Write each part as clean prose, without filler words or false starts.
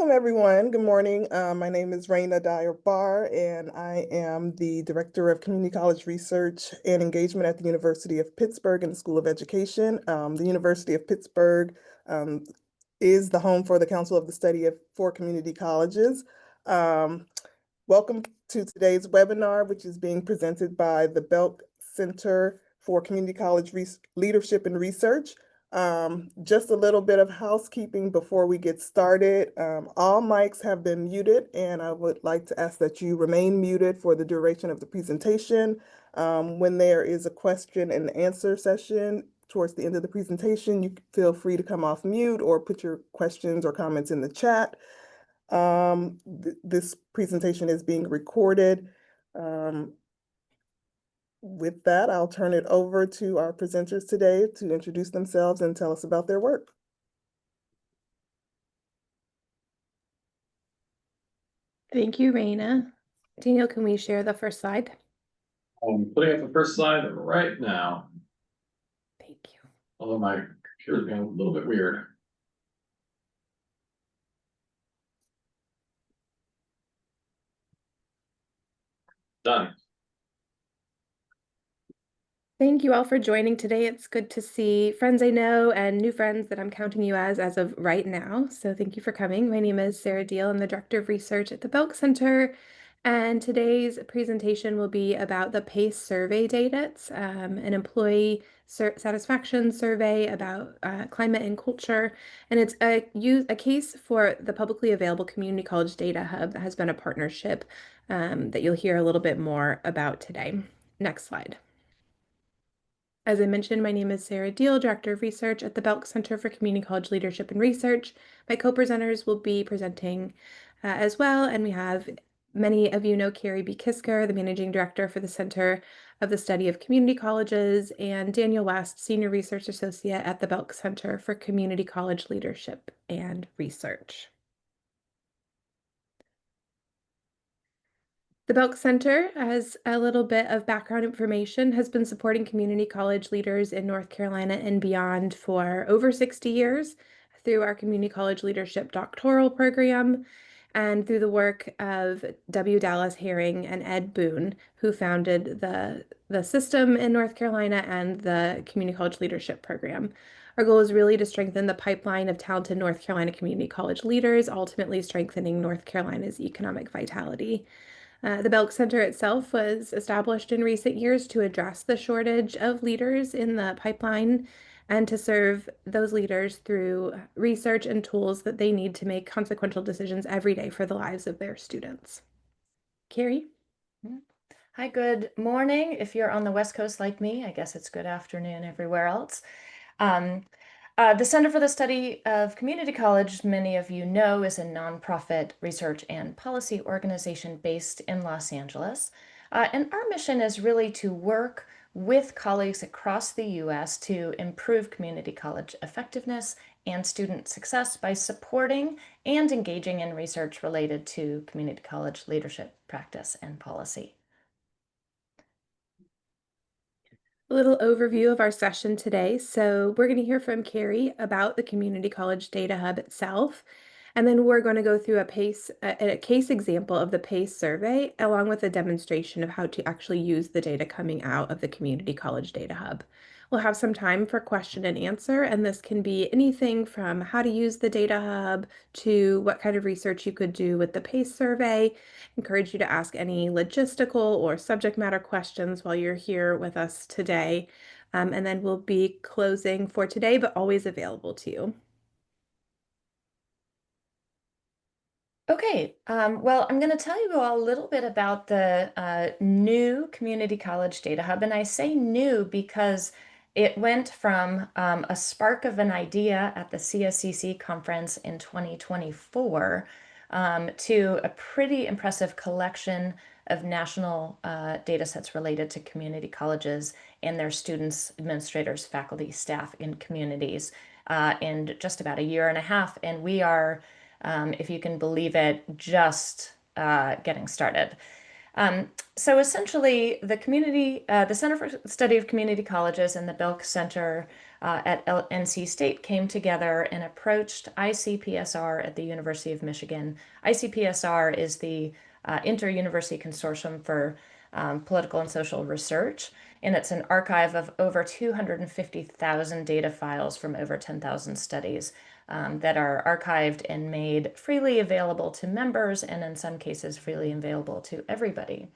Welcome, everyone. Good morning. My name is Raina Dyer-Barr, and I am the Director of Community College Research and Engagement at the University of Pittsburgh in the School of Education. The University of Pittsburgh um, is the home for the Council of the Study for Community Colleges. Welcome to today's webinar, which is being presented by the Belk Center for Community College Leadership and Research. Just a little bit of housekeeping before we get started. All mics have been muted, and I would like to ask that you remain muted for the duration of the presentation. When there is a question and answer session towards the end of the presentation, you feel free to come off mute or put your questions or comments in the chat. This presentation is being recorded. With that, I'll turn it over to our presenters today to introduce themselves and tell us about their work. Thank you, Raina. Daniel, can we share the first slide? I'm putting up the first slide right now. Thank you. Although my computer's being a little bit weird. Done. Thank you all for joining today. It's good to see friends I know and new friends that I'm counting you as of right now. So thank you for coming. My name is Sarah Deal. I'm the Director of Research at the Belk Center. And today's presentation will be about the PACE survey data. It's an employee satisfaction survey about climate and culture. And it's a case for the publicly available Community College Data Hub that has been a partnership that you'll hear a little bit more about today. Next slide. As I mentioned, my name is Sarah Deal, Director of Research at the Belk Center for Community College Leadership and Research. My co-presenters will be presenting as well, and we have many of you know Carrie B. Kisker, the Managing Director for the Center of the Study of Community Colleges, and Daniel West, Senior Research Associate at the Belk Center for Community College Leadership and Research. The Belk Center, as a little bit of background information, has been supporting community college leaders in North Carolina and beyond for over 60 years through our Community College Leadership Doctoral Program and through the work of W. Dallas Herring and Ed Boone, who founded the system in North Carolina and the Community College Leadership Program. Our goal is really to strengthen the pipeline of talented North Carolina community college leaders, ultimately strengthening North Carolina's economic vitality. The Belk Center itself was established in recent years to address the shortage of leaders in the pipeline and to serve those leaders through research and tools that they need to make consequential decisions every day for the lives of their students. Carrie? Hi, good morning. If you're on the West Coast like me, I guess it's good afternoon everywhere else. The Center for the Study of Community College, many of you know, is a nonprofit research and policy organization based in Los Angeles. And our mission is really to work with colleagues across the U.S. to improve community college effectiveness and student success by supporting and engaging in research related to community college leadership, practice, and policy. A little overview of our session today. So we're going to hear from Carrie about the Community College Data Hub itself. And then we're going to go through a case example of the PACE survey, along with a demonstration of how to actually use the data coming out of the Community College Data Hub. We'll have some time for question and answer, and this can be anything from how to use the Data Hub to what kind of research you could do with the PACE survey. Encourage you to ask any logistical or subject matter questions while you're here with us today. And then we'll be closing for today, but always available to you. Okay, well, I'm going to tell you all a little bit about the new Community College Data Hub. And I say new because it went from a spark of an idea at the CSCC conference in 2024 to a pretty impressive collection of national data sets related to community colleges and their students, administrators, faculty, staff in communities in just about a year and a half. And we are, if you can believe it, just getting started. So essentially, the Center for the Study of Community Colleges and the Belk Center at NC State came together and approached ICPSR at the University of Michigan. ICPSR is the Inter-University Consortium for Political and Social Research, and it's an archive of over 250,000 data files from over 10,000 studies that are archived and made freely available to members, and in some cases freely available to everybody.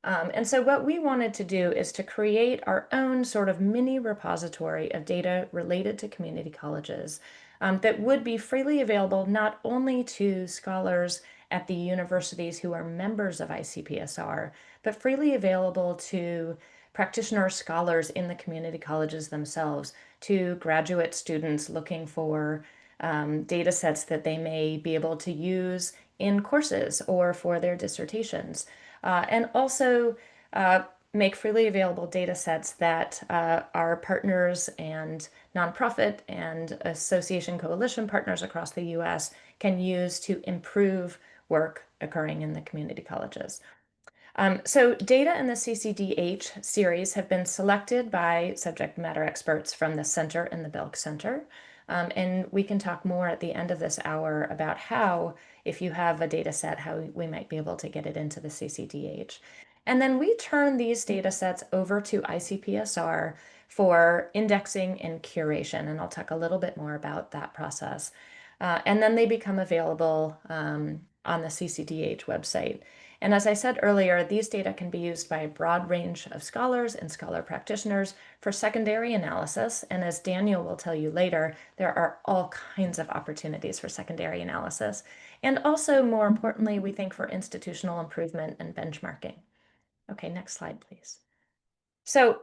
And so what we wanted to do is to create our own sort of mini repository of data related to community colleges that would be freely available not only to scholars at the universities who are members of ICPSR, but freely available to practitioner scholars in the community colleges themselves, to graduate students looking for data sets that they may be able to use in courses or for their dissertations. And also make freely available data sets that our partners and nonprofit and association coalition partners across the US can use to improve work occurring in the community colleges. So data in the CCDH series have been selected by subject matter experts from the center and the Belk Center. And we can talk more at the end of this hour about how, if you have a data set, how we might be able to get it into the CCDH. And then we turn these data sets over to ICPSR for indexing and curation. And I'll talk a little bit more about that process. And then they become available on the CCDH website. And as I said earlier, these data can be used by a broad range of scholars and scholar practitioners for secondary analysis. And as Daniel will tell you later, there are all kinds of opportunities for secondary analysis. And also, more importantly, we think for institutional improvement and benchmarking. Okay, next slide, please. So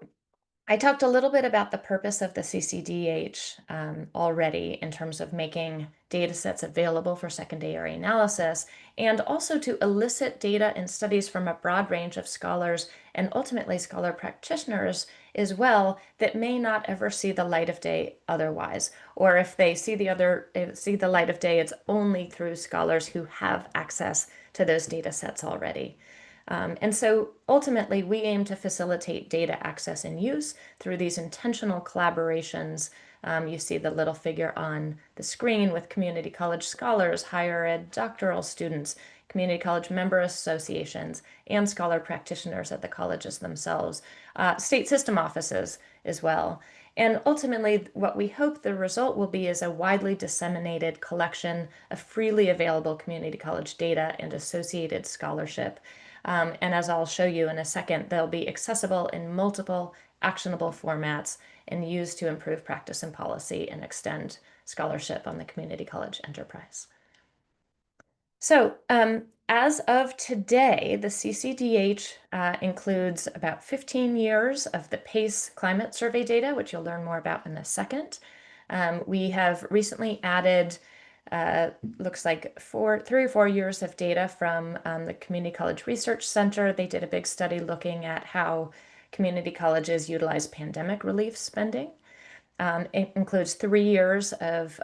I talked a little bit about the purpose of the CCDH already in terms of making data sets available for secondary analysis, and also to elicit data and studies from a broad range of scholars and ultimately scholar practitioners as well that may not ever see the light of day otherwise. Or if they see the light of day, it's only through scholars who have access to those data sets already. And so ultimately, we aim to facilitate data access and use through these intentional collaborations. You see the little figure on the screen with community college scholars, higher ed doctoral students, community college member associations, and scholar practitioners at the colleges themselves, state system offices as well. And ultimately, what we hope the result will be is a widely disseminated collection of freely available community college data and associated scholarship. And as I'll show you in a second, they'll be accessible in multiple actionable formats and used to improve practice and policy and extend scholarship on the community college enterprise. So as of today, the CCDH includes about 15 years of the PACE climate survey data, which you'll learn more about in a second. We have recently added looks like 3 or 4 years of data from the Community College Research Center. They did a big study looking at how community colleges utilize pandemic relief spending. It includes 3 years of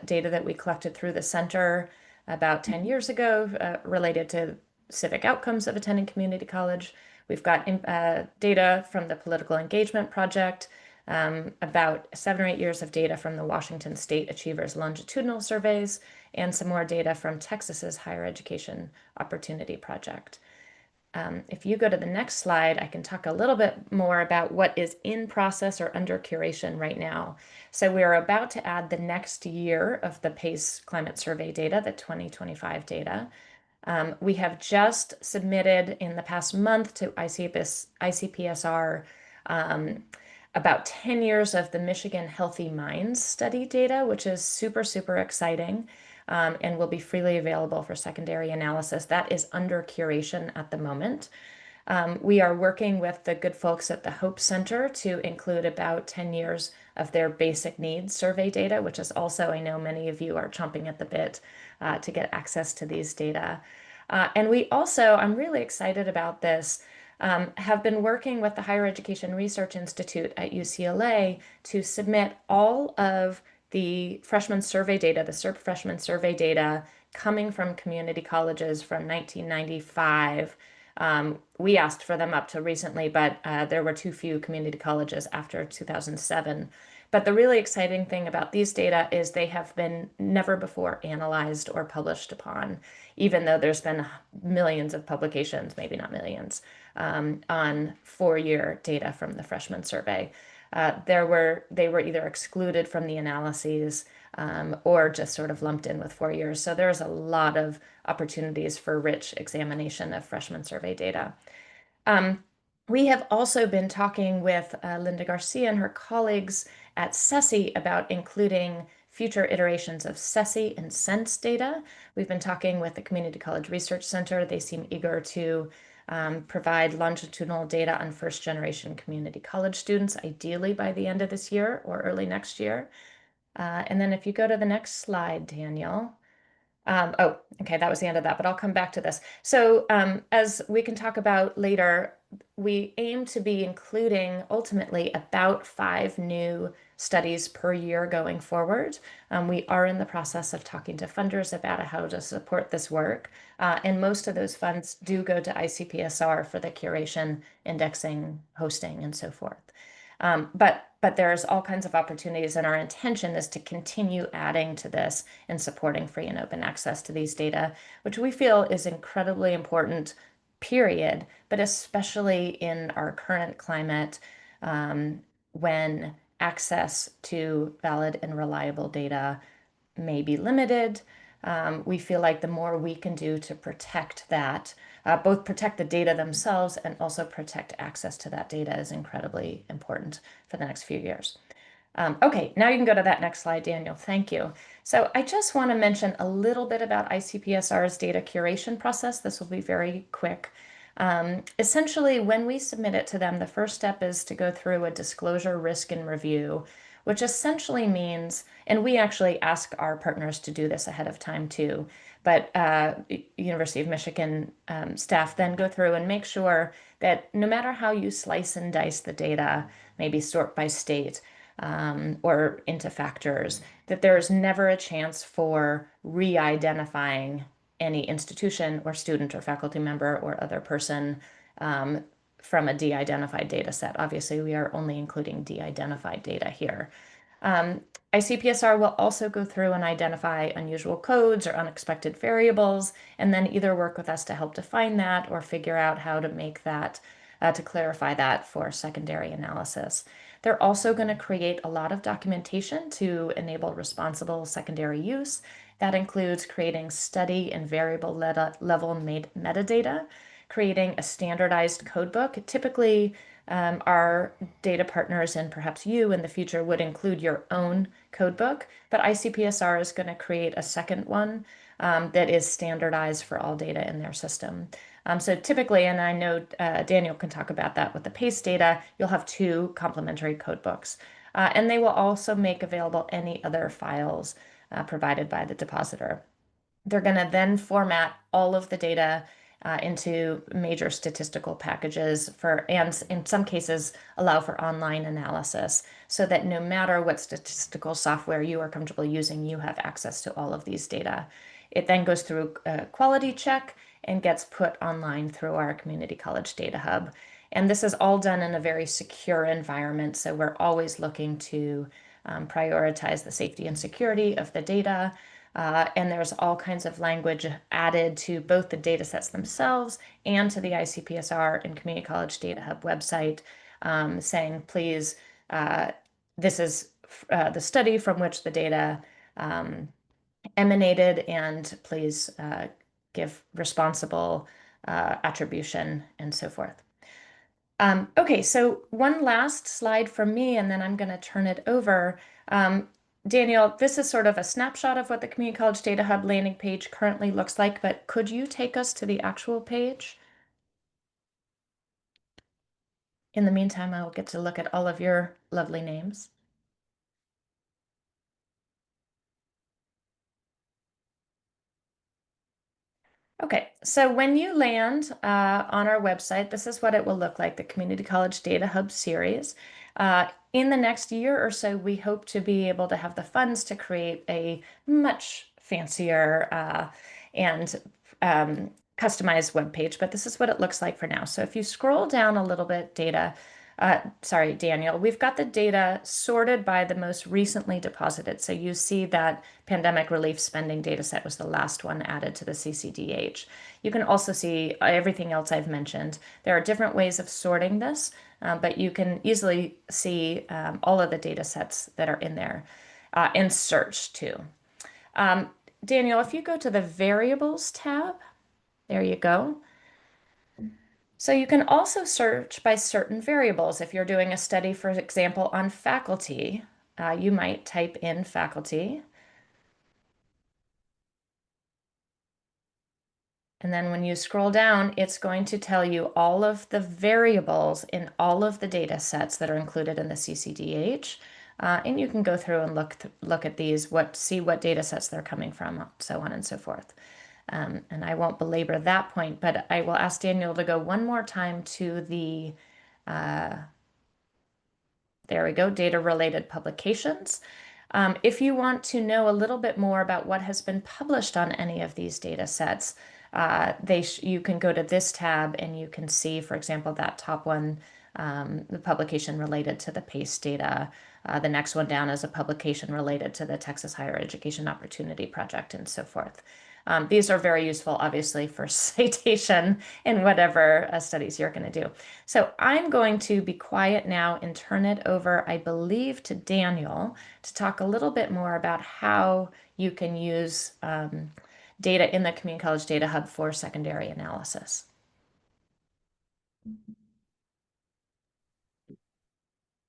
data that we collected through the center about 10 years ago related to civic outcomes of attending community college. We've got data from the Political Engagement Project, about 7 or 8 years of data from the Washington State Achievers Longitudinal Surveys, and some more data from Texas's Higher Education Opportunity Project. If you go to the next slide, I can talk a little bit more about what is in process or under curation right now. So we are about to add the next year of the PACE climate survey data, the 2025 data. We have just submitted in the past month to ICPSR about 10 years of the Michigan Healthy Minds study data, which is super, super exciting and will be freely available for secondary analysis. That is under curation at the moment. We are working with the good folks at the Hope Center to include about 10 years of their basic needs survey data, which is also, I know many of you are chomping at the bit to get access to these data. And we also, I'm really excited about this, have been working with the Higher Education Research Institute at UCLA to submit all of the freshman survey data, the SERP freshman survey data coming from community colleges from 1995. We asked for them up to recently, but there were too few community colleges after 2007 But the really exciting thing about these data is they have been never before analyzed or published upon, even though there's been millions of publications, maybe not millions, on 4-year data from the freshman survey. They were either excluded from the analyses or just sort of lumped in with 4 years. So there's a lot of opportunities for rich examination of freshman survey data. We have also been talking with Linda Garcia and her colleagues at CCC about including future iterations of CCC and SENSE data. We've been talking with the Community College Research Center. They seem eager to provide longitudinal data on first-generation community college students, ideally by the end of this year or early next year. And then if you go to the next slide, Daniel. Oh, okay, that was the end of that, but I'll come back to this. So as we can talk about later, we aim to be including ultimately about 5 new studies per year going forward. We are in the process of talking to funders about how to support this work. And most of those funds do go to ICPSR for the curation, indexing, hosting, and so forth. But there's all kinds of opportunities, and our intention is to continue adding to this and supporting free and open access to these data, which we feel is incredibly important, period, but especially in our current climate, when access to valid and reliable data may be limited. We feel like the more we can do to protect that, both protect the data themselves and also protect access to that data, is incredibly important for the next few years. Okay, now you can go to that next slide, Daniel. Thank you. So I just want to mention a little bit about ICPSR's data curation process. This will be very quick. Essentially, when we submit it to them, the first step is to go through a disclosure, risk, and review, which essentially means, and we actually ask our partners to do this ahead of time too, but University of Michigan staff then go through and make sure that no matter how you slice and dice the data, maybe sort by state or into factors, that there's never a chance for re-identifying any institution or student or faculty member or other person from a de-identified data set. Obviously, we are only including de-identified data here. ICPSR will also go through and identify unusual codes or unexpected variables, and then either work with us to help define that or figure out how to make that, to clarify that for secondary analysis. They're also going to create a lot of documentation to enable responsible secondary use. That includes creating study and variable level metadata, creating a standardized codebook. Typically, our data partners and perhaps you in the future would include your own codebook, but ICPSR is going to create a second one that is standardized for all data in their system. So typically, and I know Daniel can talk about that with the PACE data, you'll have 2 complementary codebooks. And they will also make available any other files provided by the depositor. They're going to then format all of the data into major statistical packages and in some cases allow for online analysis, so that no matter what statistical software you are comfortable using, you have access to all of these data. It then goes through a quality check and gets put online through our Community College Data Hub. And this is all done in a very secure environment, so we're always looking to prioritize the safety and security of the data. And there's all kinds of language added to both the data sets themselves and to the ICPSR and Community College Data Hub website, saying, please, this is the study from which the data emanated, and please give responsible attribution and so forth. Okay, so one last slide from me, and then I'm going to turn it over. Daniel, this is sort of a snapshot of what the Community College Data Hub landing page currently looks like, but could you take us to the actual page? In the meantime, I will get to look at all of your lovely names. Okay, so when you land on our website, this is what it will look like, the Community College Data Hub series. In the next year or so, we hope to be able to have the funds to create a much fancier and customized web page, but this is what it looks like for now. So if you scroll down a little bit, sorry, Daniel, we've got the data sorted by the most recently deposited. So you see that pandemic relief spending data set was the last one added to the CCDH. You can also see everything else I've mentioned. There are different ways of sorting this, but you can easily see all of the data sets that are in there and search too. Daniel, if you go to the variables tab, there you go. So you can also search by certain variables. If you're doing a study, for example, on faculty, you might type in faculty. And then when you scroll down, it's going to tell you all of the variables in all of the data sets that are included in the CCDH. And you can go through and look at these, see what data sets they're coming from, so on and so forth. And I won't belabor that point, but I will ask Daniel to go one more time to the, there we go, data-related publications. If you want to know a little bit more about what has been published on any of these data sets, you can go to this tab and you can see, for example, that top one, the publication related to the PACE data. The next one down is a publication related to the Texas Higher Education Opportunity Project and so forth. These are very useful, obviously, for citation in whatever studies you're going to do. So I'm going to be quiet now and turn it over, I believe, to Daniel to talk a little bit more about how you can use data in the Community College Data Hub for secondary analysis.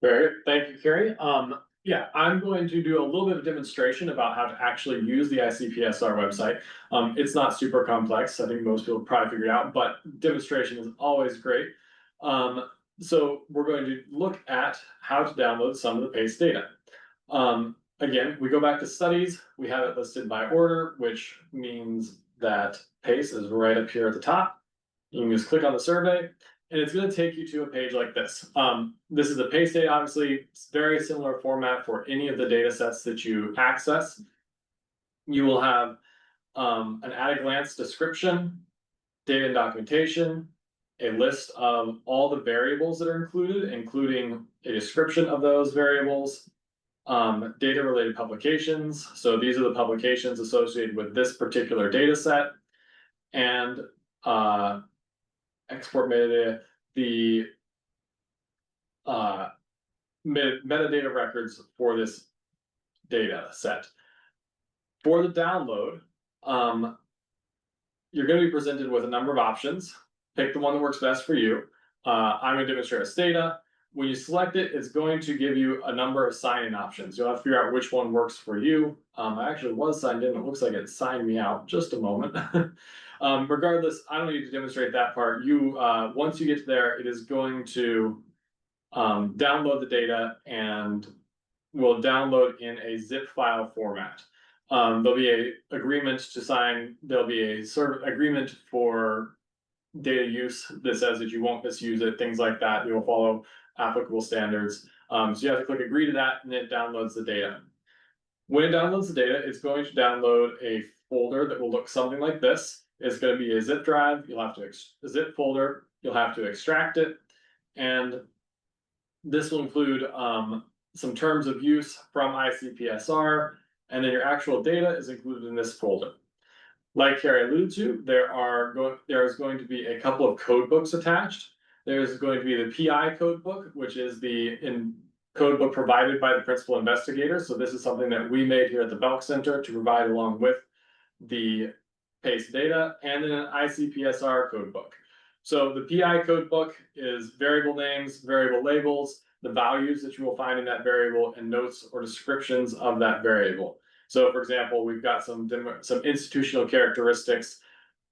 Very good. Thank you, Carrie. Yeah, I'm going to do a little bit of demonstration about how to actually use the ICPSR website. It's not super complex. I think most people probably figured it out, but demonstration is always great. So we're going to look at how to download some of the PACE data. Again, we go back to studies. We have it listed by order, which means that PACE is right up here at the top. You can just click on the survey, and it's going to take you to a page like this. This is the PACE data, obviously. It's very similar format for any of the data sets that you access. You will have an at-a-glance description, data and documentation, a list of all the variables that are included, including a description of those variables, data-related publications. So these are the publications associated with this particular data set, and export metadata, the metadata records for this data set. For the download, you're going to be presented with a number of options. Pick the one that works best for you. I'm going to demonstrate as data. When you select it, it's going to give you a number of sign-in options. You'll have to figure out which one works for you. I actually was signed in. It looks like it signed me out. Just a moment. Regardless, I don't need to demonstrate that part. Once you get there, it is going to download the data and will download in a zip file format. There'll be an agreement to sign. There'll be a sort of agreement for data use that says that you won't misuse it, things like that. You will follow applicable standards. So you have to click agree to that, and it downloads the data. When it downloads the data, it's going to download a folder that will look something like this. It's going to be a zip drive. You'll have to a zip folder. You'll have to extract it, and this will include some terms of use from ICPSR, and then your actual data is included in this folder. Like Carrie alluded to, there is going to be a couple of code books attached. There's going to be the PI code book, which is the code book provided by the principal investigator. So this is something that we made here at the Belk Center to provide along with the PACE data, and then an ICPSR code book. So the PI code book is variable names, variable labels, the values that you will find in that variable, and notes or descriptions of that variable. So for example, we've got some institutional characteristics.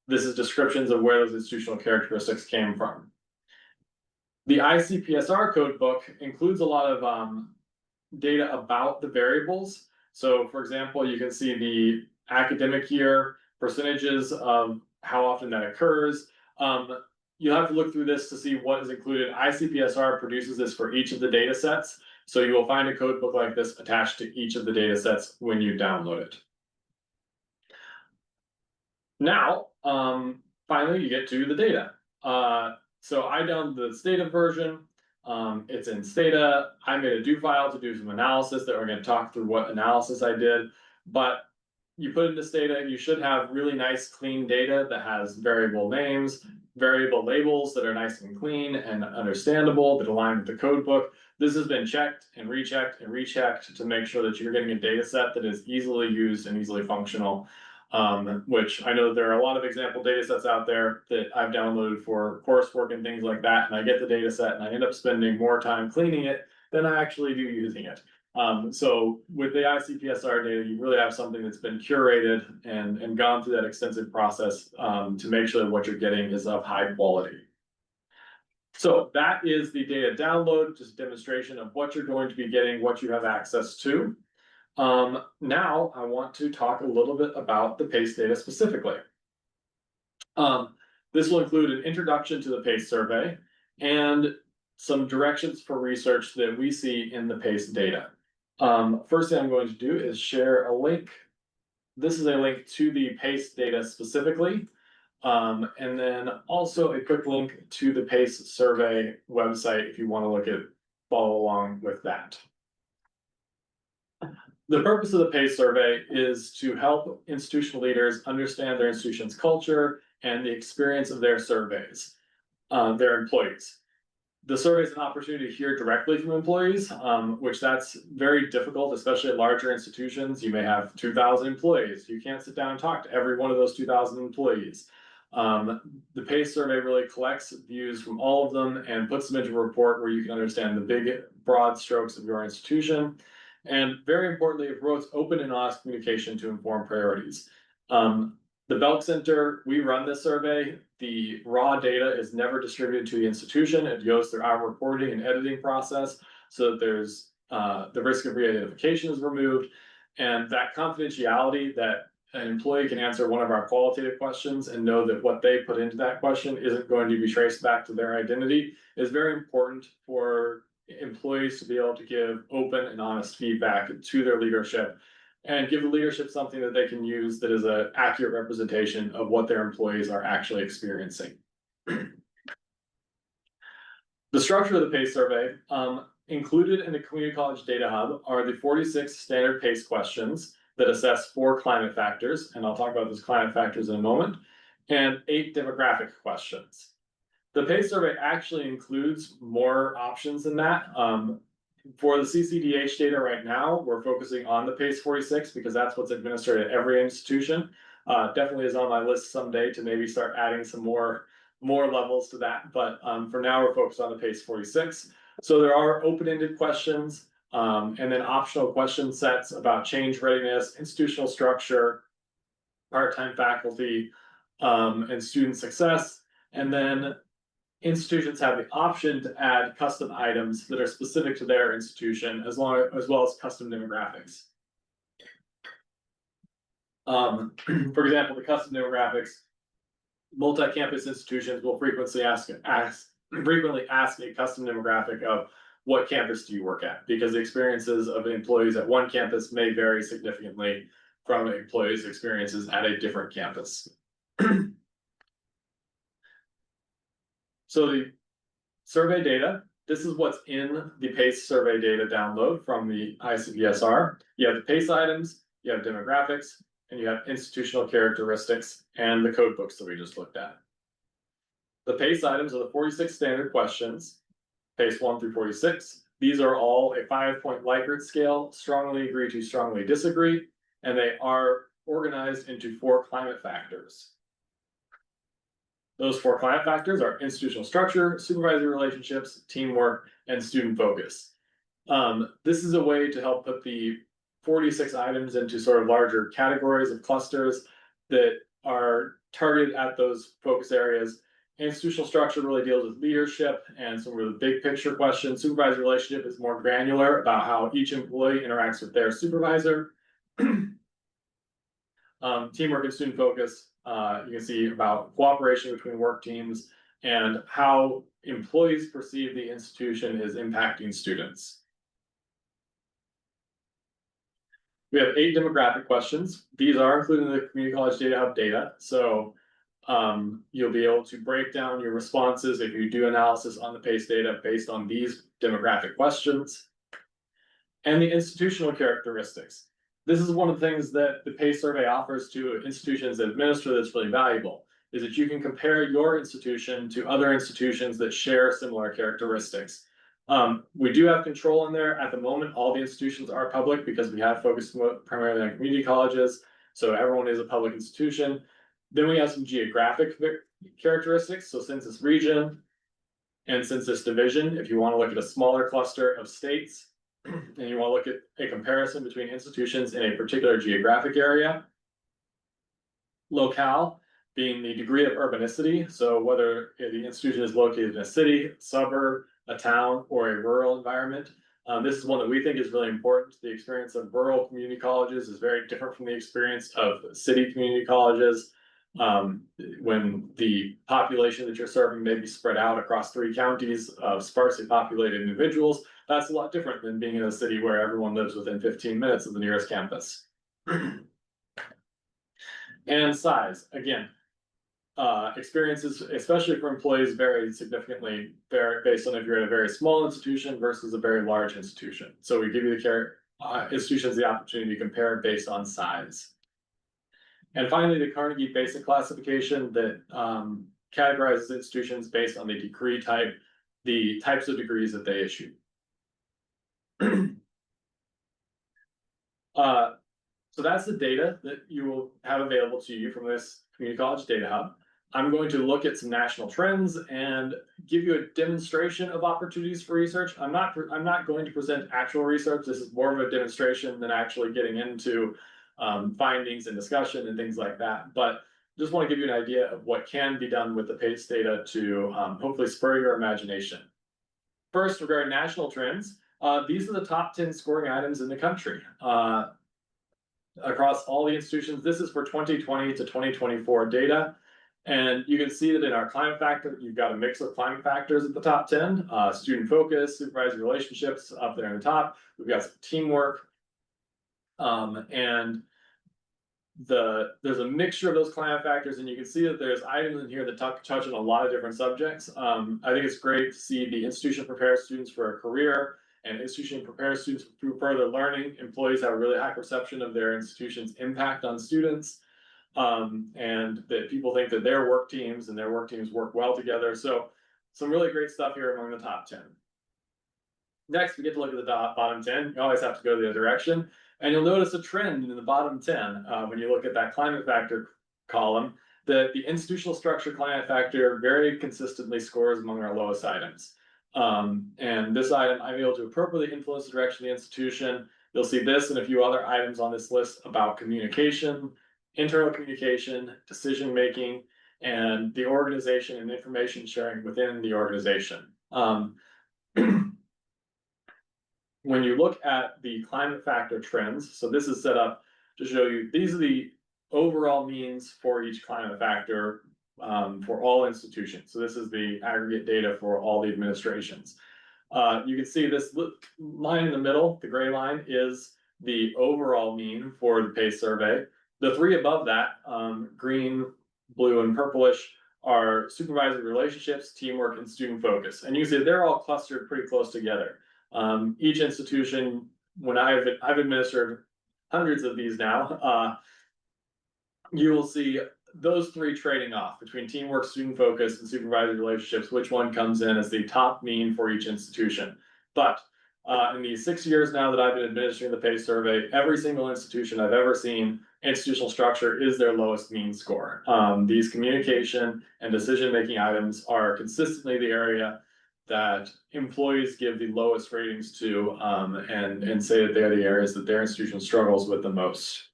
This is descriptions of where those institutional characteristics came from. The ICPSR code book includes a lot of data about the variables. So for example, you can see the academic year, percentages of how often that occurs. You'll have to look through this to see what is included. ICPSR produces this for each of the data sets. So you will find a code book like this attached to each of the data sets when you download it. Now, finally, you get to the data. So I downloaded the data version. It's in Stata. I made a do file to do some analysis that we're going to talk through what analysis I did. But you put it into Stata, you should have really nice, clean data that has variable names, variable labels that are nice and clean and understandable, that align with the code book. This has been checked and rechecked and rechecked to make sure that you're getting a data set that is easily used and easily functional. Which I know there are a lot of example data sets out there that I've downloaded for coursework and things like that, and I get the data set and I end up spending more time cleaning it than I actually do using it. So with the ICPSR data, you really have something that's been curated and gone through that extensive process to make sure that what you're getting is of high quality. So that is the data download, just a demonstration of what you're going to be getting, what you have access to. Now I want to talk a little bit about the PACE data specifically. This will include an introduction to the PACE survey and some directions for research that we see in the PACE data. First thing I'm going to do is share a link. This is a link to the PACE data specifically. And then also a quick link to the PACE survey website if you want to follow along with that. The purpose of the PACE survey is to help institutional leaders understand their institution's culture and the experience of their surveys, their employees. The survey is an opportunity to hear directly from employees, which that's very difficult, especially at larger institutions. You may have 2,000 employees. You can't sit down and talk to every one of those 2,000 employees. The PACE survey really collects views from all of them and puts them into a report where you can understand the big, broad strokes of your institution. And very importantly, it promotes open and honest communication to inform priorities. The Belk Center, we run this survey. The raw data is never distributed to the institution. It goes through our reporting and editing process so that there's the risk of re-identification is removed. And that confidentiality that an employee can answer one of our qualitative questions and know that what they put into that question isn't going to be traced back to their identity is very important for employees to be able to give open and honest feedback to their leadership and give the leadership something that they can use that is an accurate representation of what their employees are actually experiencing. The structure of the PACE survey, included in the Community College Data Hub are the 46 standard PACE questions that assess 4 climate factors, and I'll talk about those climate factors in a moment, and 8 demographic questions. The PACE survey actually includes more options than that. For the CCDH data right now, we're focusing on the PACE 46 because that's what's administered at every institution. Definitely is on my list someday to maybe start adding some more levels to that. But for now, we're focused on the PACE 46. So there are open-ended questions and then optional question sets about change readiness, institutional structure, part-time faculty, and student success. And then institutions have the option to add custom items that are specific to their institution, as well as custom demographics. For example, the custom demographics, multi-campus institutions will frequently ask a custom demographic of what campus do you work at, because the experiences of employees at one campus may vary significantly from employees' experiences at a different campus. So the survey data, this is what's in the PACE survey data download from the ICPSR. You have the PACE items, you have demographics, and you have institutional characteristics and the code books that we just looked at. The PACE items are the 46 standard questions, PACE 1 through 46. These are all a 5-point Likert scale, strongly agree to strongly disagree, and they are organized into 4 climate factors. Those 4 climate factors are institutional structure, supervisory relationships, teamwork, and student focus. This is a way to help put the 46 items into sort of larger categories of clusters that are targeted at those focus areas. Institutional structure really deals with leadership and some of the big picture questions. Supervisory relationship is more granular about how each employee interacts with their supervisor. Teamwork and student focus, you can see about cooperation between work teams and how employees perceive the institution is impacting students. We have 8 demographic questions. These are included in the Community College Data Hub data. So You'll be able to break down your responses if you do analysis on the PACE data based on these demographic questions. And the institutional characteristics. This is one of the things that the PACE survey offers to institutions that administer that's really valuable, is that you can compare your institution to other institutions that share similar characteristics. We do have control in there. At the moment, all the institutions are public because we have focused primarily on community colleges. So everyone is a public institution. Then we have some geographic characteristics. So census region and census division, if you want to look at a smaller cluster of states, and you want to look at a comparison between institutions in a particular geographic area. Locale being the degree of urbanicity, so whether the institution is located in a city, suburb, a town, or a rural environment. This is one that we think is really important. The experience of rural community colleges is very different from the experience of city community colleges. When the population that you're serving may be spread out across 3 counties of sparsely populated individuals, that's a lot different than being in a city where everyone lives within 15 minutes of the nearest campus. And size, again, experiences, especially for employees, vary significantly based on if you're at a very small institution versus a very large institution. So we give you the institutions the opportunity to compare based on size. And finally, the Carnegie Basic Classification that categorizes institutions based on the degree type, the types of degrees that they issue. So that's the data that you will have available to you from this Community College Data Hub. I'm going to look at some national trends and give you a demonstration of opportunities for research. I'm not going to present actual research. This is more of a demonstration than actually getting into findings and discussion and things like that. But just want to give you an idea of what can be done with the PACE data to hopefully spur your imagination. First, regarding national trends, these are the top 10 scoring items in the country. Across all the institutions, this is for 2020 to 2024 data. And you can see that in our climate factor, you've got a mix of climate factors at the top 10, student focus, supervisor relationships up there in the top. We've got some teamwork. And there's a mixture of those climate factors, and you can see that there's items in here that touch on a lot of different subjects. I think it's great to see the institution prepare students for a career, and institution prepares students through further learning. Employees have a really high perception of their institution's impact on students, and that people think that their work teams work well together. So some really great stuff here among the top 10. Next, we get to look at the bottom 10. You always have to go the other direction. And you'll notice a trend in the bottom 10 when you look at that climate factor column, that the institutional structure climate factor very consistently scores among our lowest items. And this item, I'm able to appropriately influence the direction of the institution. You'll see this and a few other items on this list about communication, internal communication, decision-making, and the organization and information sharing within the organization. When you look at the climate factor trends, so this is set up to show you, these are the overall means for each climate factor for all institutions. So this is the aggregate data for all the administrations. You can see this line in the middle, the gray line, is the overall mean for the PACE survey. The 3 above that, green, blue, and purplish, are supervisory relationships, teamwork, and student focus. And you can see they're all clustered pretty close together. Each institution, when I've administered hundreds of these now, you will see those 3 trading off between teamwork, student focus, and supervisory relationships, which one comes in as the top mean for each institution. But in the 6 years now that I've been administering the PACE survey, every single institution I've ever seen, institutional structure is their lowest mean score. These communication and decision-making items are consistently the area that employees give the lowest ratings to, and say that they're the areas that their institution struggles with the most.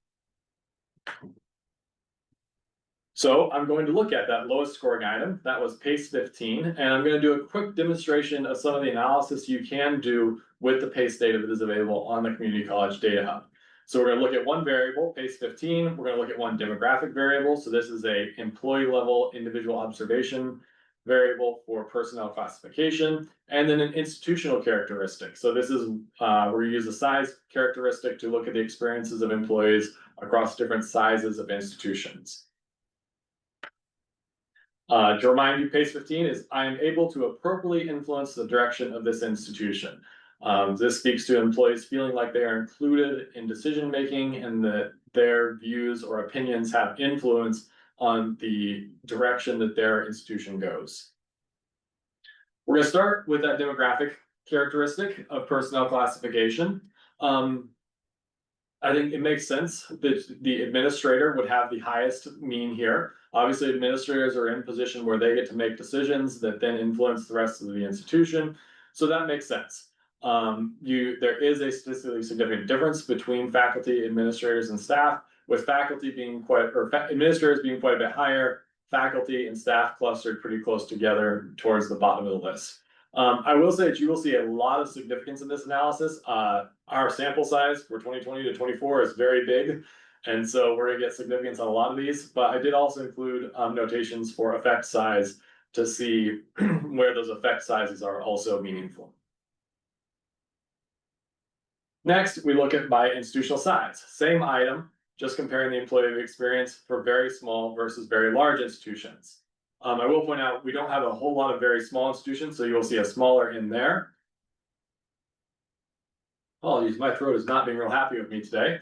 So I'm going to look at that lowest scoring item, that was PACE 15, and I'm going to do a quick demonstration of some of the analysis you can do with the PACE data that is available on the Community College Data Hub. So we're going to look at one variable, PACE 15, we're going to look at one demographic variable, so this is a employee level individual observation variable for personnel classification, and then an institutional characteristic. So this is where we use a size characteristic to look at the experiences of employees across different sizes of institutions. To remind you, page 15 is I am able to appropriately influence the direction of this institution. This speaks to employees feeling like they are included in decision making and that their views or opinions have influence on the direction that their institution goes. We're going to start with that demographic characteristic of personnel classification. I think it makes sense that the administrator would have the highest mean here. Obviously, administrators are in a position where they get to make decisions that then influence the rest of the institution. So that makes sense. There is a statistically significant difference between faculty, administrators, and staff, with faculty being administrators being quite a bit higher, faculty and staff clustered pretty close together towards the bottom of the list. I will say that you will see a lot of significance in this analysis. Our sample size for 2020 to 24 is very big, and so we're going to get significance on a lot of these, but I did also include notations for effect size to see where those effect sizes are also meaningful. Next, we look at by institutional size. Same item, just comparing the employee experience for very small versus very large institutions. I will point out we don't have a whole lot of very small institutions, so you'll see a smaller in there. Apologies, my throat is not being real happy with me today.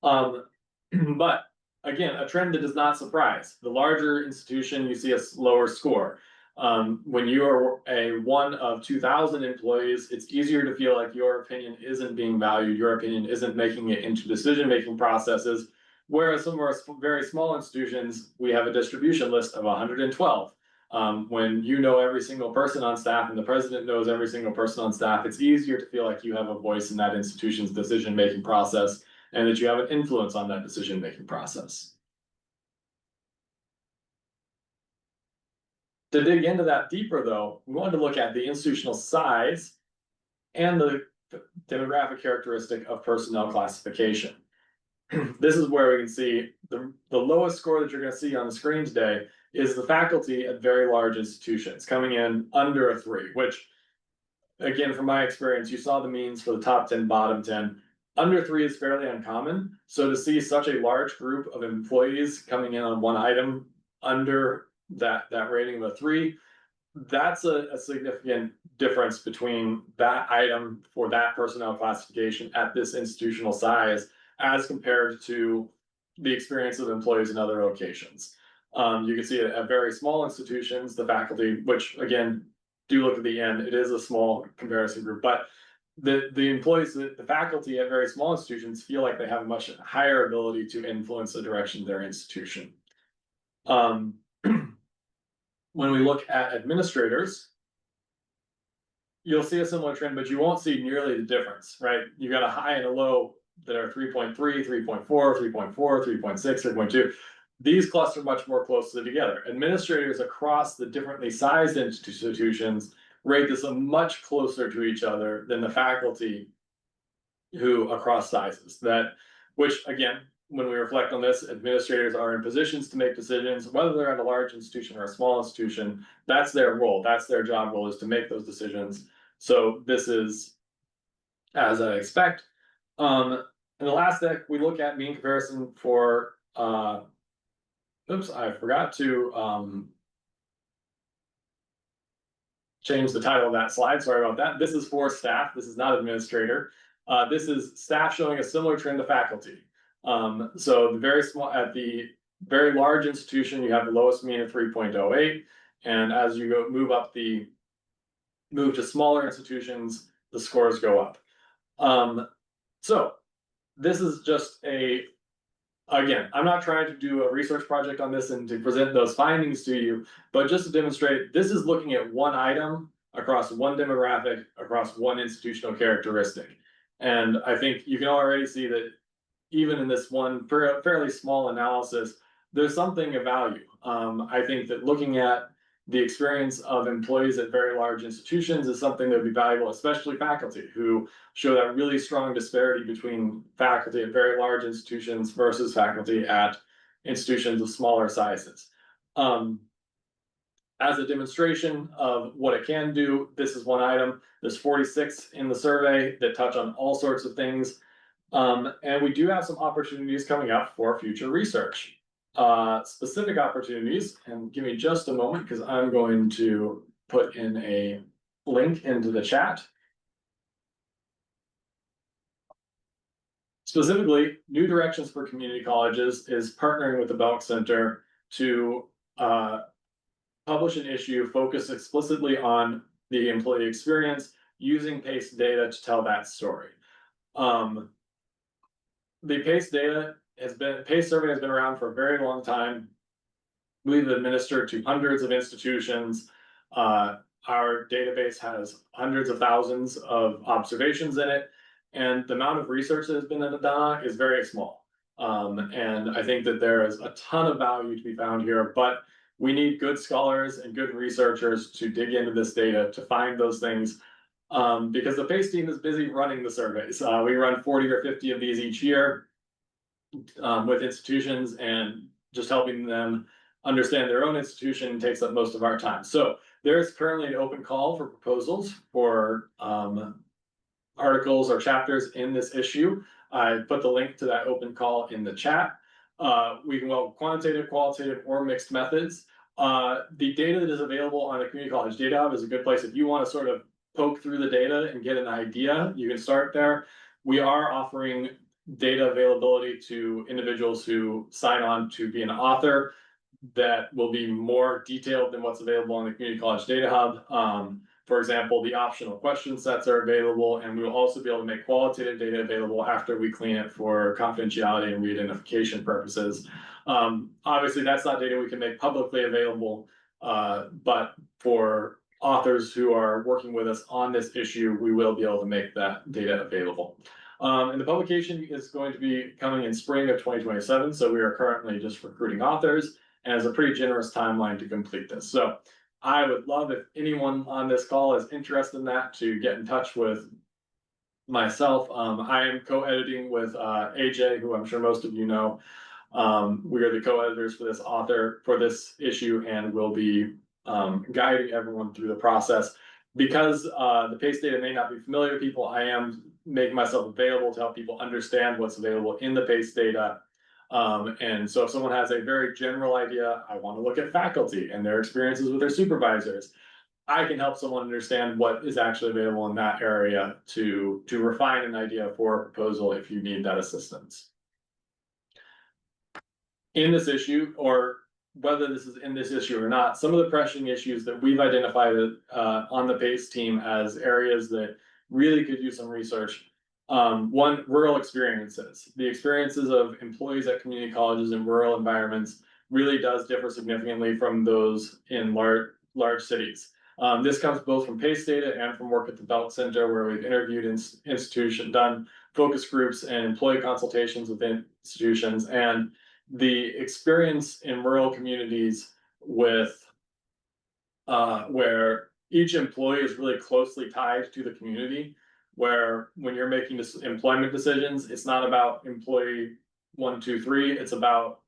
But again, a trend that does not surprise. The larger institution, you see a lower score. When you are a one of 2,000 employees, it's easier to feel like your opinion isn't being valued, your opinion isn't making it into decision-making processes. Whereas some of our very small institutions, we have a distribution list of 112. When you know every single person on staff and the president knows every single person on staff, it's easier to feel like you have a voice in that institution's decision-making process and that you have an influence on that decision-making process. To dig into that deeper though, we wanted to look at the institutional size and the demographic characteristic of personnel classification. This is where we can see the lowest score that you're going to see on the screen today is the faculty at very large institutions coming in under a 3, which again, from my experience, you saw the means for the top 10, bottom 10. Under 3 is fairly uncommon. So to see such a large group of employees coming in on one item under that rating of a 3, that's a significant difference between that item for that personnel classification at this institutional size as compared to the experience of employees in other locations. You can see it at very small institutions, the faculty, which again, do look at the end, it is a small comparison group, but the employees, the faculty at very small institutions feel like they have a much higher ability to influence the direction of their institution. When we look at administrators, you'll see a similar trend, but you won't see nearly the difference, right? You got a high and a low that are 3.3, 3.4, 3.4, 3.6, 3.2. These cluster much more closely together. Administrators across the differently sized institutions rate this much closer to each other than the faculty who across sizes. Which again, when we reflect on this, administrators are in positions to make decisions, whether they're at a large institution or a small institution. That's their role. That's their job role, is to make those decisions. So this is as I expect. In the last deck, we look at mean comparison for, oops, I forgot to change the title of that slide. Sorry about that. This is for staff. This is not administrator. This is staff showing a similar trend to faculty. So the very small, at the very large institution, you have the lowest mean of 3.08. And as you move to smaller institutions, the scores go up. So this is just again, I'm not trying to do a research project on this and to present those findings to you, but just to demonstrate, this is looking at one item across one demographic, across one institutional characteristic. And I think you can already see that even in this one fairly small analysis, there's something of value. I think that looking at the experience of employees at very large institutions is something that would be valuable, especially faculty who show that really strong disparity between faculty at very large institutions versus faculty at institutions of smaller sizes. As a demonstration of what it can do, this is one item. There's 46 in the survey that touch on all sorts of things. And we do have some opportunities coming up for future research. specific opportunities, and give me just a moment because I'm going to put in a link into the chat. Specifically, New Directions for Community Colleges is partnering with the Belk Center to publish an issue focused explicitly on the employee experience using PACE data to tell that story. The PACE survey has been around for a very long time. We've administered to hundreds of institutions. Our database has hundreds of thousands of observations in it, and the amount of research that has been done is very small. And I think that there is a ton of value to be found here, but we need good scholars and good researchers to dig into this data to find those things, because the PACE team is busy running the surveys. We run 40 or 50 of these each year with institutions, and just helping them understand their own institution takes up most of our time. So there's currently an open call for proposals for articles or chapters in this issue. I put the link to that open call in the chat. We can welcome quantitative, qualitative, or mixed methods. The data that is available on the Community College Data Hub is a good place if you want to sort of poke through the data and get an idea. You can start there. We are offering data availability to individuals who sign on to be an author that will be more detailed than what's available on the Community College Data Hub. For example, the optional question sets are available, and we will also be able to make qualitative data available after we clean it for confidentiality and re-identification purposes. Obviously, that's not data we can make publicly available, but for authors who are working with us on this issue, we will be able to make that data available. And the publication is going to be coming in spring of 2027, so we are currently just recruiting authors, and it's a pretty generous timeline to complete this. So I would love if anyone on this call is interested in that to get in touch with myself. I am co-editing with AJ, who I'm sure most of you know. We are the co-editors for this issue, and will be guiding everyone through the process. Because the PACE data may not be familiar to people, I am making myself available to help people understand what's available in the PACE data. And so if someone has a very general idea, I want to look at faculty and their experiences with their supervisors, I can help someone understand what is actually available in that area to refine an idea for a proposal if you need that assistance. In this issue, or whether this is in this issue or not, some of the pressing issues that we've identified on the PACE team as areas that really could use some research. One, rural experiences. The experiences of employees at community colleges in rural environments really does differ significantly from those in large cities. This comes both from PACE data and from work at the Belk Center, where we've interviewed institutions, done focus groups and employee consultations with institutions, and the experience in rural communities with where each employee is really closely tied to the community, where when you're making employment decisions, it's not about employee 1, 2, 3, it's about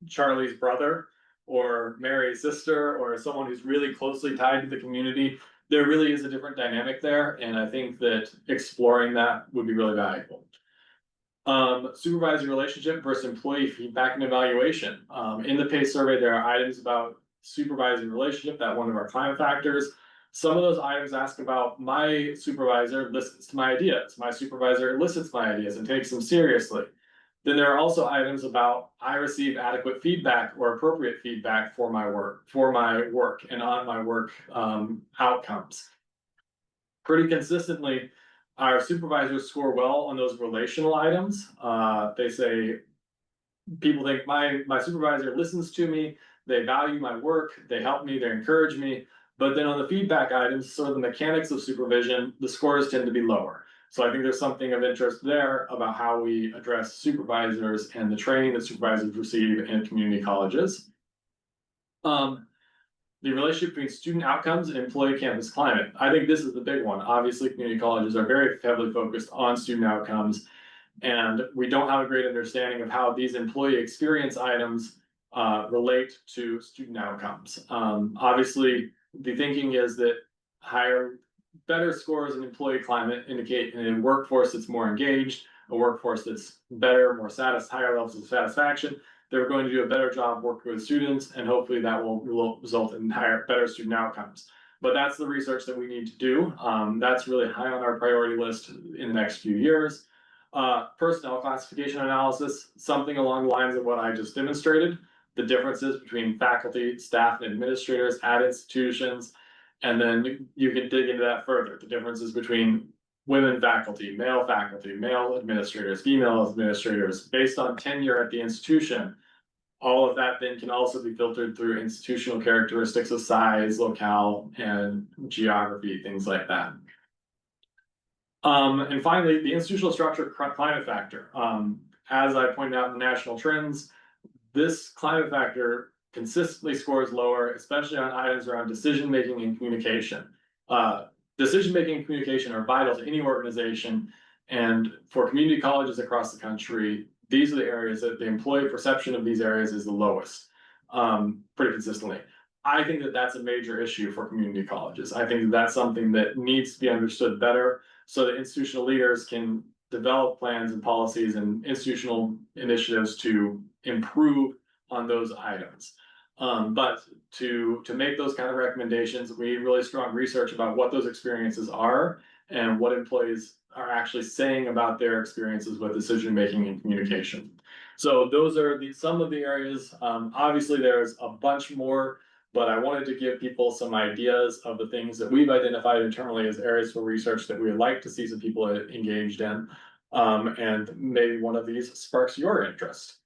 Charlie's brother or Mary's sister or someone who's really closely tied to the community. There really is a different dynamic there, and I think that exploring that would be really valuable. Supervisor relationship versus employee feedback and evaluation. In the PACE survey, there are items about supervisor relationship, that one of our climate factors. Some of those items ask about my supervisor listens to my ideas, my supervisor elicits my ideas and takes them seriously. Then there are also items about I receive adequate feedback or appropriate feedback for my work and on my work outcomes. Pretty consistently, our supervisors score well on those relational items. They say people think my supervisor listens to me, they value my work, they help me, they encourage me. But then on the feedback items, sort of the mechanics of supervision, the scores tend to be lower. So I think there's something of interest there about how we address supervisors and the training that supervisors receive in community colleges. The relationship between student outcomes and employee campus climate. I think this is the big one. Obviously, community colleges are very heavily focused on student outcomes, and we don't have a great understanding of how these employee experience items relate to student outcomes. Obviously, the thinking is that better scores in employee climate indicate a workforce that's more engaged, a workforce that's better, higher levels of satisfaction. they're going to do a better job working with students, and hopefully that will result in better student outcomes. But that's the research that we need to do. That's really high on our priority list in the next few years. Personnel classification analysis, something along the lines of what I just demonstrated, the differences between faculty, staff, and administrators at institutions. And then you can dig into that further, the differences between women faculty, male administrators, female administrators, based on tenure at the institution. All of that then can also be filtered through institutional characteristics of size, locale, and geography, things like that. And finally, the institutional structure climate factor. As I pointed out in the national trends, this climate factor consistently scores lower, especially on items around decision-making and communication. Decision-making and communication are vital to any organization, and for community colleges across the country, these are the areas that the employee perception of these areas is the lowest, pretty consistently. I think that that's a major issue for community colleges. I think that that's something that needs to be understood better so that institutional leaders can develop plans and policies and institutional initiatives to improve on those items. But to make those kind of recommendations, we need really strong research about what those experiences are and what employees are actually saying about their experiences with decision making and communication. So those are some of the areas. Obviously, there's a bunch more, but I wanted to give people some ideas of the things that we've identified internally as areas for research that we would like to see some people engaged in. And maybe one of these sparks your interest.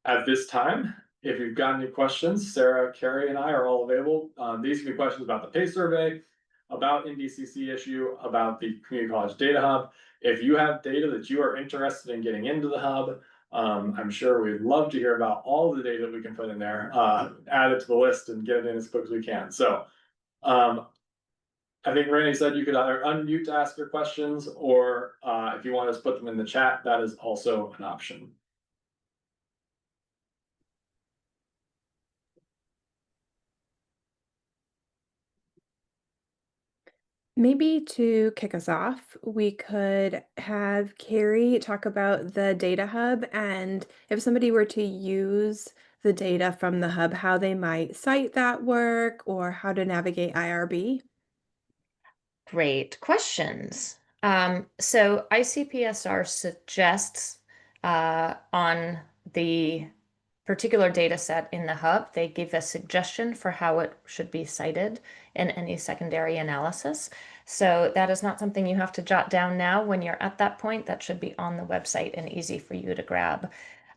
At this time, if you've got any questions, Sarah, Carrie, and I are all available. These can be questions about the pay survey, about NDCC issue, about the Community College Data Hub. If you have data that you are interested in getting into the hub, I'm sure we'd love to hear about all the data that we can put in there, add it to the list and get it in as quick as we can. So I think Rainey said you could either unmute to ask your questions, or if you want to put them in the chat, that is also an option. Maybe to kick us off, we could have Carrie talk about the data hub, and if somebody were to use the data from the hub, how they might cite that work or how to navigate IRB. Great questions. So ICPSR suggests on the particular data set in the hub, they give a suggestion for how it should be cited in any secondary analysis. So that is not something you have to jot down now. When you're at that point, that should be on the website and easy for you to grab.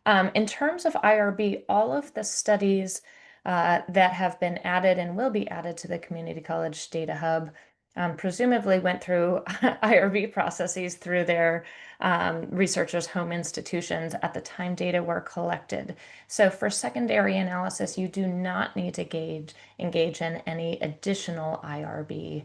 In terms of IRB, all of the studies that have been added and will be added to the Community College Data Hub presumably went through IRB processes through their researchers' home institutions at the time data were collected. So for secondary analysis, you do not need to engage in any additional IRB.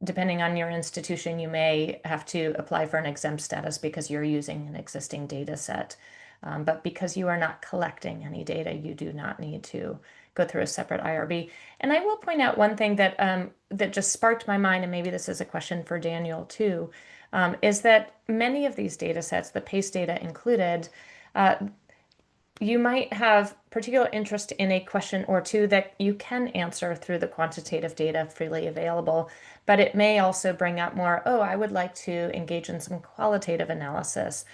Depending on your institution, you may have to apply for an exempt status because you're using an existing data set. But because you are not collecting any data, you do not need to go through a separate IRB. And I will point out one thing that that just sparked my mind, and maybe this is a question for Daniel too, is that many of these data sets, the PACE data included, you might have particular interest in a question or two that you can answer through the quantitative data freely available, but it may also bring up more, oh, I would like to engage in some qualitative analysis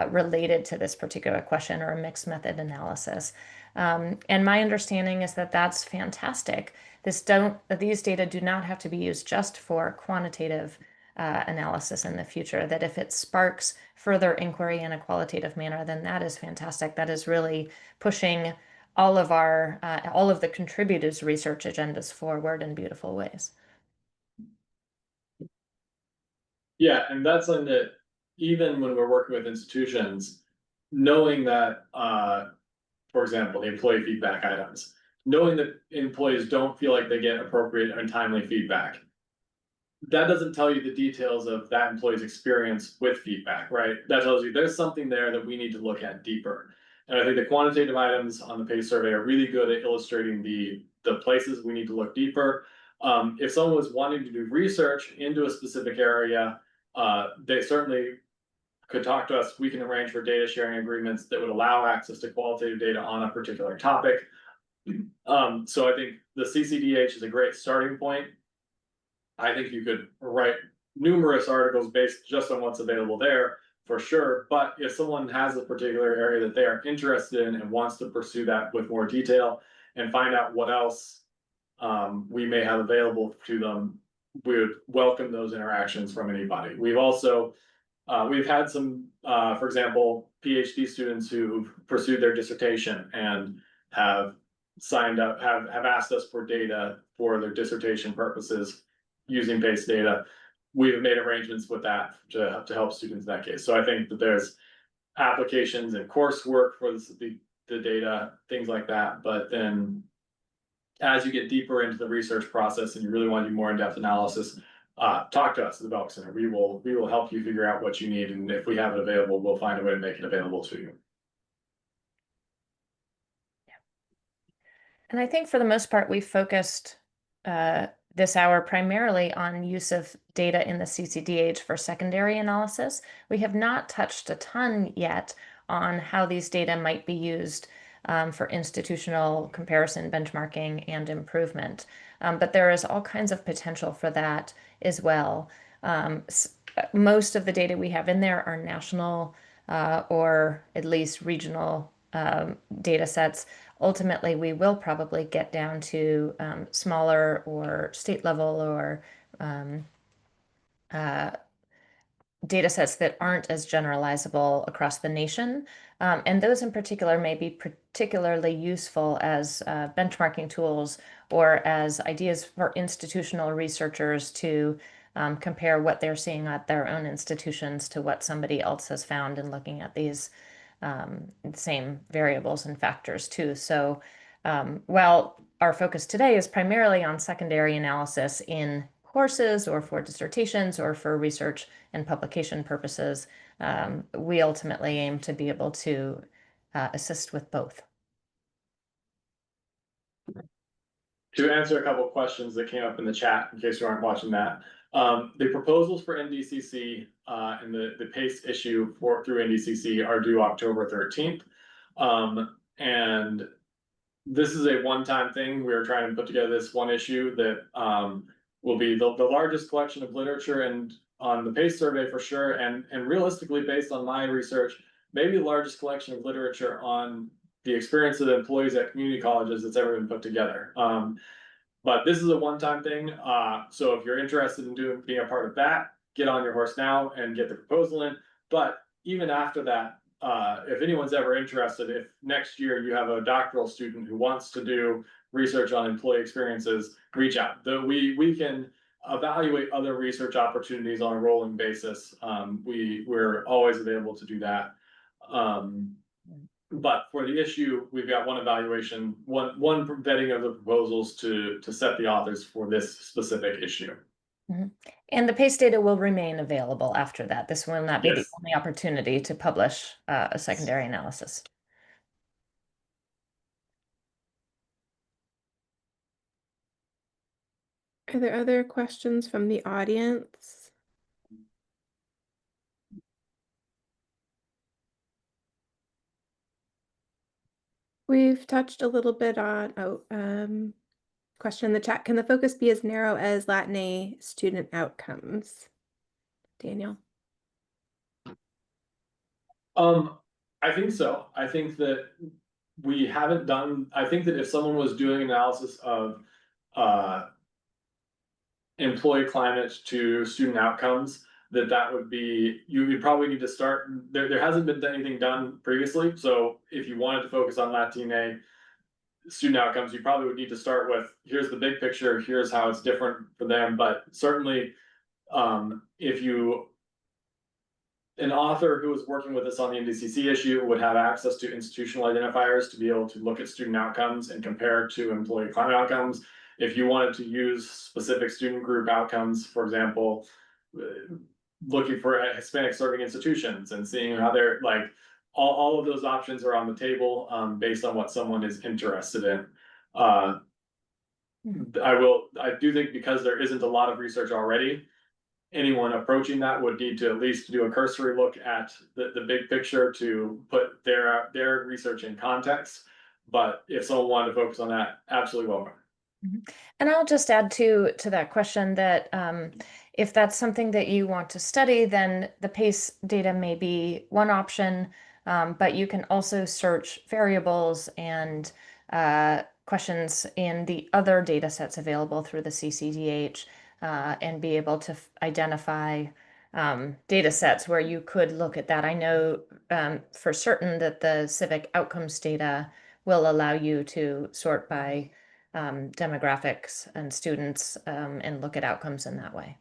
related to this particular question, or a mixed method analysis. And my understanding is that that's fantastic. These data do not have to be used just for quantitative analysis in the future, that if it sparks further inquiry in a qualitative manner, then that is fantastic. That is really pushing all of the contributors' research agendas forward in beautiful ways. Yeah, and that's something that even when we're working with institutions, knowing that, for example, the employee feedback items, knowing that employees don't feel like they get appropriate and timely feedback, that doesn't tell you the details of that employee's experience with feedback, right? That tells you there's something there that we need to look at deeper. And I think the quantitative items on the PACE survey are really good at illustrating the places we need to look deeper. If someone was wanting to do research into a specific area, they certainly could talk to us. We can arrange for data sharing agreements that would allow access to qualitative data on a particular topic. So I think the CCDH is a great starting point. I think you could write numerous articles based just on what's available there, for sure. But if someone has a particular area that they are interested in and wants to pursue that with more detail and find out what else we may have available to them, we would welcome those interactions from anybody. We've also we've had some, for example, PhD students who've pursued their dissertation and have signed up, have asked us for data for their dissertation purposes using base data. We've made arrangements with that to help students in that case. So I think that there's applications and coursework for the data, things like that. But then as you get deeper into the research process and you really want to do more in-depth analysis, talk to us at the Belk Center. We will help you figure out what you need, and if we have it available, we'll find a way to make it available to you. And I think for the most part, we focused this hour primarily on use of data in the CCDH for secondary analysis. We have not touched a ton yet on how these data might be used for institutional comparison, benchmarking, and improvement. But there is all kinds of potential for that as well. Most of the data we have in there are national or at least regional data sets. Ultimately, we will probably get down to smaller or state level or data sets that aren't as generalizable across the nation. And those in particular may be particularly useful as benchmarking tools or as ideas for institutional researchers to compare what they're seeing at their own institutions to what somebody else has found in looking at these same variables and factors too. So while our focus today is primarily on secondary analysis in courses or for dissertations or for research and publication purposes, we ultimately aim to be able to assist with both. To answer a couple of questions that came up in the chat, in case you aren't watching that, the proposals for NDCC and the PACE issue through NDCC are due October 13th. And this is a one-time thing. We are trying to put together this one issue that will be the largest collection of literature and on the PACE survey for sure, and realistically, based on my research, maybe the largest collection of literature on the experience of the employees at community colleges that's ever been put together. But this is a one-time thing. So if you're interested in being a part of that, get on your horse now and get the proposal in. But even after that, if anyone's ever interested, if next year you have a doctoral student who wants to do research on employee experiences, reach out. We can evaluate other research opportunities on a rolling basis. We're always available to do that. But for the issue, we've got one evaluation, one vetting of the proposals to set the authors for this specific issue. Mm-hmm. And the PACE data will remain available after that. This will not be the only opportunity to publish a secondary analysis. Are there other questions from the audience? We've touched a little bit on, question in the chat. Can the focus be as narrow as Latin A student outcomes? Daniel? I think so. I think that we haven't done, I think that if someone was doing analysis of employee climate to student outcomes, that would be, you would probably need to start, there hasn't been anything done previously. So if you wanted to focus on Latina student outcomes, you probably would need to start with, here's the big picture, here's how it's different for them. But certainly, if an author who is working with us on the NDCC issue would have access to institutional identifiers to be able to look at student outcomes and compare to employee climate outcomes. If you wanted to use specific student group outcomes, for example, looking for Hispanic serving institutions and seeing how they're like, all of those options are on the table based on what someone is interested in. I do think because there isn't a lot of research already, anyone approaching that would need to at least do a cursory look at the big picture to put their research in context. But if someone wanted to focus on that, absolutely welcome. And I'll just add to that question that if that's something that you want to study, then the PACE data may be one option, but you can also search variables and questions in the other data sets available through the CCDH and be able to identify data sets where you could look at that. I know for certain that the civic outcomes data will allow you to sort by demographics and students and look at outcomes in that way.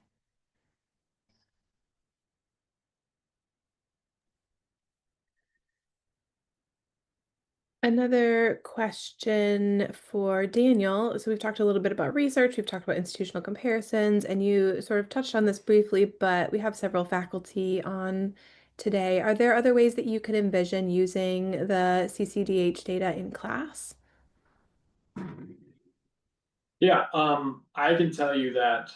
Another question for Daniel. So we've talked a little bit about research, we've talked about institutional comparisons, and you sort of touched on this briefly, but we have several faculty on today. Are there other ways that you could envision using the CCDH data in class? Yeah, I can tell you that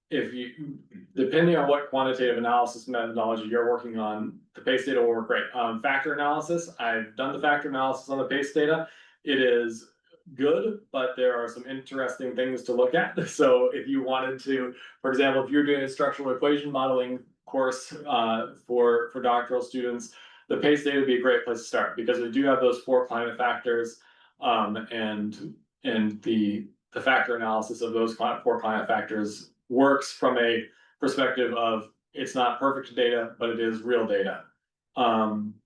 if you, depending on what quantitative analysis methodology you're working on, the PACE data will work great. Factor analysis, I've done the factor analysis on the PACE data. It is good, but there are some interesting things to look at. So if you wanted to, for example, if you're doing a structural equation modeling course for doctoral students, the PACE data would be a great place to start because we do have those 4 climate factors and the factor analysis of those 4 climate factors works from a perspective of it's not perfect data, but it is real data. Some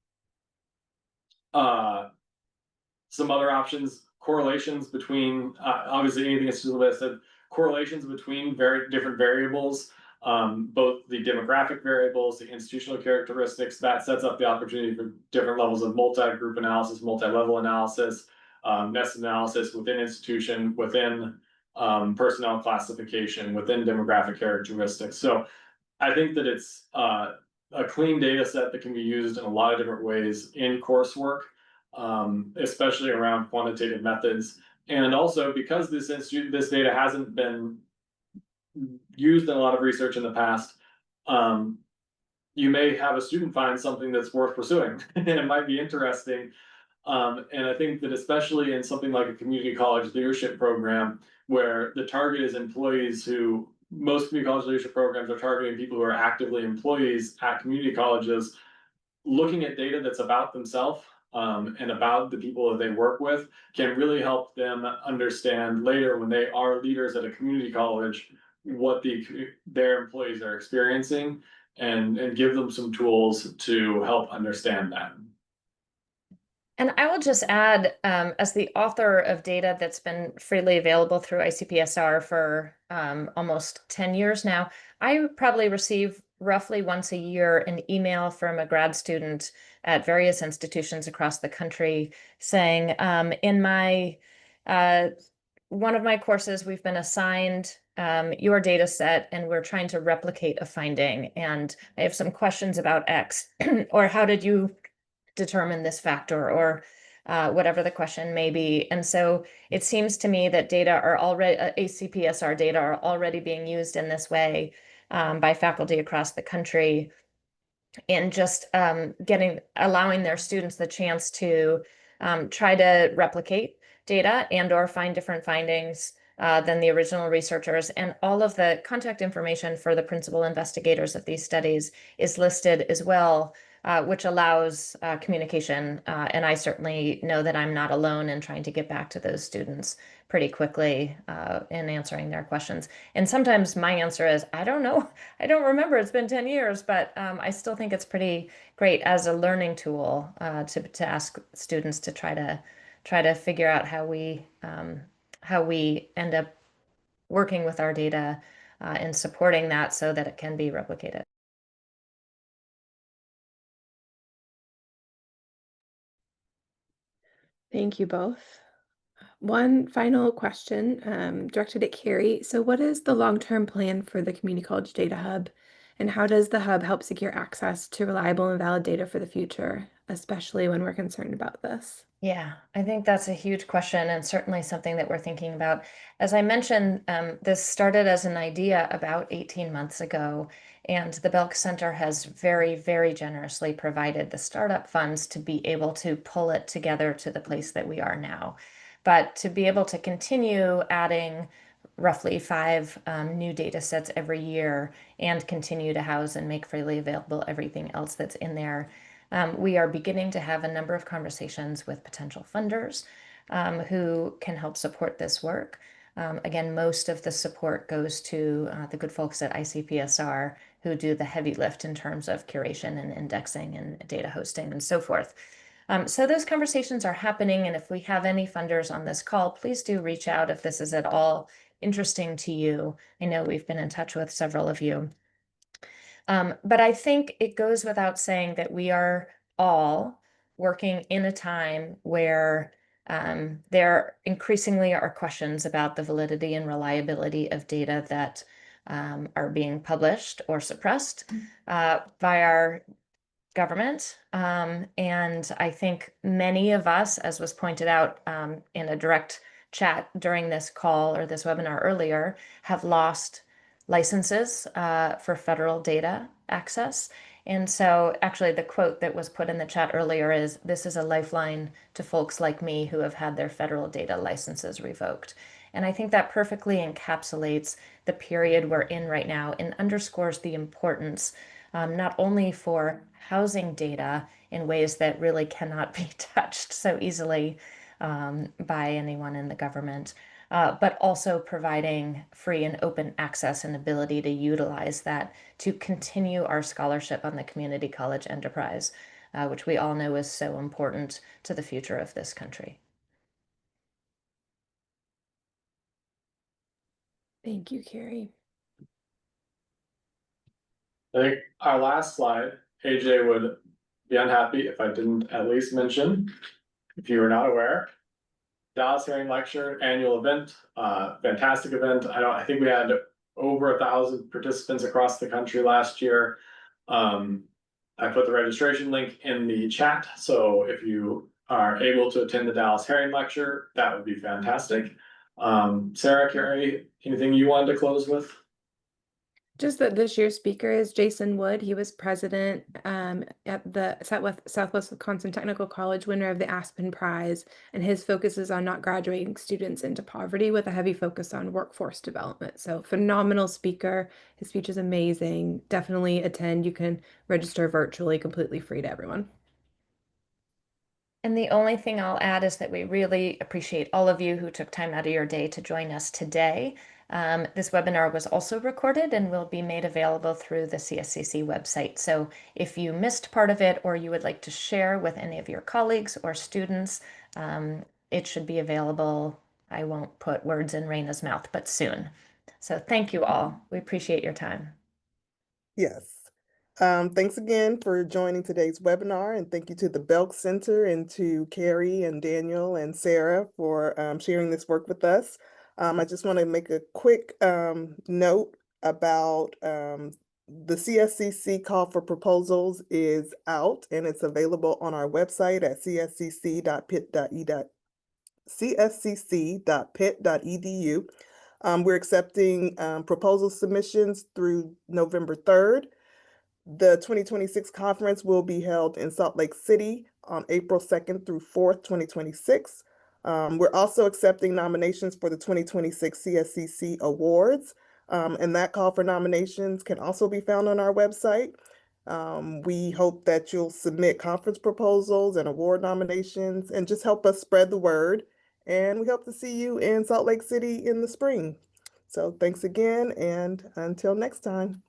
other options, correlations between obviously anything that's listed, correlations between different variables, both the demographic variables, the institutional characteristics, that sets up the opportunity for different levels of multi-group analysis, multi-level analysis, nested analysis within institution, within personnel classification, within demographic characteristics. So I think that it's a clean data set that can be used in a lot of different ways in coursework, especially around quantitative methods. And also because this data hasn't been used in a lot of research in the past, you may have a student find something that's worth pursuing and it might be interesting. And I think that especially in something like a community college leadership program, where the target is employees who, most community college leadership programs are targeting people who are actively employees at community colleges, looking at data that's about themselves and about the people that they work with can really help them understand later when they are leaders at a community college what their employees are experiencing and give them some tools to help understand that. And I will just add, as the author of data that's been freely available through ICPSR for almost 10 years now, I probably receive roughly once a year an email from a grad student at various institutions across the country saying, in my one of my courses, we've been assigned your data set and we're trying to replicate a finding. And I have some questions about X, or how did you determine this factor, or whatever the question may be. And so it seems to me that data are already, ICPSR data are already being used in this way by faculty across the country, and just allowing their students the chance to try to replicate data and or find different findings than the original researchers. And all of the contact information for the principal investigators of these studies is listed as well, which allows communication. And I certainly know that I'm not alone in trying to get back to those students pretty quickly in answering their questions. And sometimes my answer is, I don't know, I don't remember, it's been 10 years, but I still think it's pretty great as a learning tool to ask students to try to figure out how we end up working with our data and supporting that so that it can be replicated. Thank you both. One final question directed at Carrie. So what is the long-term plan for the Community College Data Hub, and how does the hub help secure access to reliable and valid data for the future, especially when we're concerned about this? Yeah, I think that's a huge question and certainly something that we're thinking about. As I mentioned, this started as an idea about 18 months ago, and the Belk Center has very, very generously provided the startup funds to be able to pull it together to the place that we are now. But to be able to continue adding roughly 5 new data sets every year and continue to house and make freely available everything else that's in there, we are beginning to have a number of conversations with potential funders who can help support this work. Again, most of the support goes to the good folks at ICPSR who do the heavy lift in terms of curation and indexing and data hosting and so forth. So those conversations are happening, and if we have any funders on this call, please do reach out if this is at all interesting to you. I know we've been in touch with several of you. But I think it goes without saying that we are all working in a time where there increasingly are questions about the validity and reliability of data that are being published or suppressed by our government. And I think many of us, as was pointed out in a direct chat during this call or this webinar earlier, have lost licenses for federal data access. And so actually the quote that was put in the chat earlier is, "This is a lifeline to folks like me who have had their federal data licenses revoked." And I think that perfectly encapsulates the period we're in right now and underscores the importance not only for housing data in ways that really cannot be touched so easily by anyone in the government, but also providing free and open access and ability to utilize that to continue our scholarship on the community college enterprise, which we all know is so important to the future of this country. Thank you, Carrie. I think our last slide, AJ would be unhappy if I didn't at least mention, if you are not aware, Dallas Hearing Lecture annual event, fantastic event. I think we had over 1,000 participants across the country last year. I put the registration link in the chat, so if you are able to attend the Dallas Hearing Lecture, that would be fantastic. Sarah, Carrie, anything you wanted to close with? Just that this year's speaker is Jason Wood. He was president at the Southwest Wisconsin Technical College, winner of the Aspen Prize, and his focus is on not graduating students into poverty with a heavy focus on workforce development. So phenomenal speaker. His speech is amazing. Definitely attend. You can register virtually, completely free to everyone. And the only thing I'll add is that we really appreciate all of you who took time out of your day to join us today. This webinar was also recorded and will be made available through the CSCC website. So if you missed part of it or you would like to share with any of your colleagues or students, it should be available. I won't put words in Raina's mouth, but soon. So thank you all. We appreciate your time. Yes. Thanks again for joining today's webinar, and thank you to the Belk Center and to Carrie and Daniel and Sarah for sharing this work with us. I just want to make a quick note about the CSCC call for proposals is out, and it's available on our website at cscc.pitt.edu. We're accepting proposal submissions through November 3rd. The 2026 conference will be held in Salt Lake City on April 2nd through 4th, 2026. We're also accepting nominations for the 2026 CSCC Awards, and that call for nominations can also be found on our website. We hope that you'll submit conference proposals and award nominations and just help us spread the word. And we hope to see you in Salt Lake City in the spring. So thanks again, and until next time.